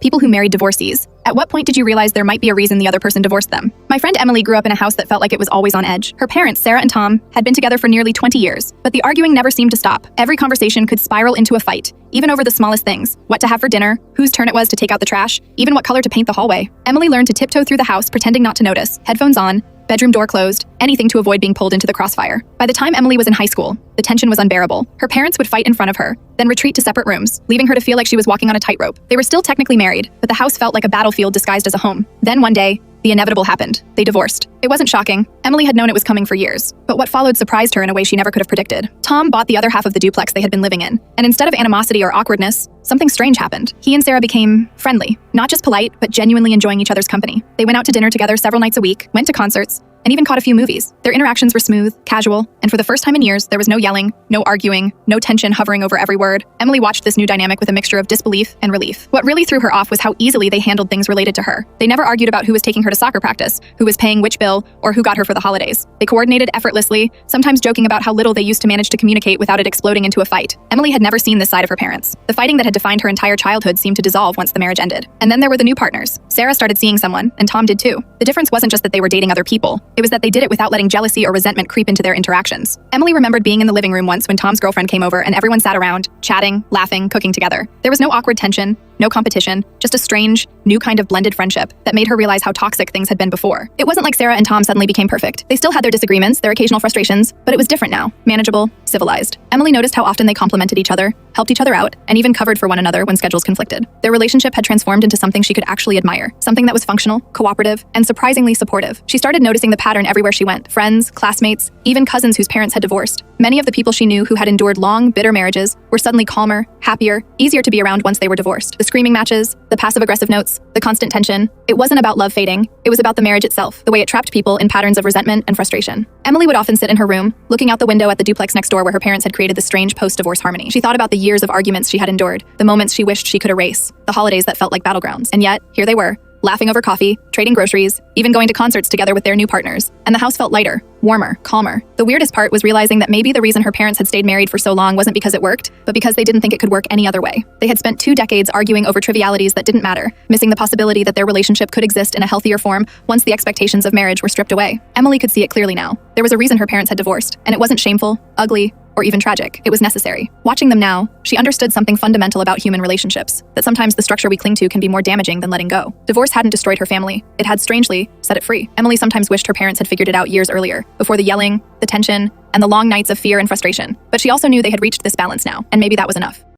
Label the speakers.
Speaker 1: People who married divorcees. At what point did you realize there might be a reason the other person divorced them? My friend Emily grew up in a house that felt like it was always on edge. Her parents, Sarah and Tom, had been together for nearly 20 years, but the arguing never seemed to stop. Every conversation could spiral into a fight, even over the smallest things. What to have for dinner, whose turn it was to take out the trash, even what color to paint the hallway. Emily learned to tiptoe through the house, pretending not to notice, headphones on, bedroom door closed, anything to avoid being pulled into the crossfire. By the time Emily was in high school, the tension was unbearable. Her parents would fight in front of her, then retreat to separate rooms, leaving her to feel like she was walking on a tightrope. They were still technically married, but the house felt like a battlefield disguised as a home. Then one day, the inevitable happened. They divorced. It wasn't shocking. Emily had known it was coming for years, but what followed surprised her in a way she never could have predicted. Tom bought the other half of the duplex they had been living in, and instead of animosity or awkwardness, something strange happened. He and Sarah became friendly, not just polite, but genuinely enjoying each other's company. They went out to dinner together several nights a week, went to concerts, and even caught a few movies. Their interactions were smooth, casual, and for the first time in years, there was no yelling, no arguing, no tension hovering over every word. Emily watched this new dynamic with a mixture of disbelief and relief. What really threw her off was how easily they handled things related to her. They never argued about who was taking her to soccer practice, who was paying which bill, or who got her for the holidays. They coordinated effortlessly, sometimes joking about how little they used to manage to communicate without it exploding into a fight. Emily had never seen this side of her parents. The fighting that had defined her entire childhood seemed to dissolve once the marriage ended. And then there were the new partners. Sarah started seeing someone, and Tom did too. The difference wasn't just that they were dating other people, it was that they did it without letting jealousy or resentment creep into their interactions. Emily remembered being in the living room once when Tom's girlfriend came over and everyone sat around, chatting, laughing, cooking together. There was no awkward tension, no competition, just a strange, new kind of blended friendship that made her realize how toxic things had been before. It wasn't like Sarah and Tom suddenly became perfect. They still had their disagreements, their occasional frustrations, but it was different now, manageable, civilized. Emily noticed how often they complimented each other, helped each other out, and even covered for one another when schedules conflicted. Their relationship had transformed into something she could actually admire, something that was functional, cooperative, and surprisingly supportive. She started noticing the pattern everywhere she went: friends, classmates, even cousins whose parents had divorced. Many of the people she knew who had endured long, bitter marriages were suddenly calmer, happier, easier to be around once they were divorced. The screaming matches, the passive-aggressive notes, the constant tension. It wasn't about love fading, it was about the marriage itself, the way it trapped people in patterns of resentment and frustration. Emily would often sit in her room, looking out the window at the duplex next door where her parents had created this strange post-divorce harmony. She thought about the years of arguments she had endured, the moments she wished she could erase, the holidays that felt like battlegrounds. And yet, here they were, laughing over coffee, trading groceries, even going to concerts together with their new partners. And the house felt lighter, warmer, calmer. The weirdest part was realizing that maybe the reason her parents had stayed married for so long wasn't because it worked, but because they didn't think it could work any other way. They had spent 2 decades arguing over trivialities that didn't matter, missing the possibility that their relationship could exist in a healthier form once the expectations of marriage were stripped away. Emily could see it clearly now. There was a reason her parents had divorced, and it wasn't shameful, ugly, or even tragic. It was necessary. Watching them now, she understood something fundamental about human relationships, that sometimes the structure we cling to can be more damaging than letting go. Divorce hadn't destroyed her family. It had, strangely, set it free. Emily sometimes wished her parents had figured it out years earlier, before the yelling, the tension, and the long nights of fear and frustration. But she also knew they had reached this balance now, and maybe that was enough.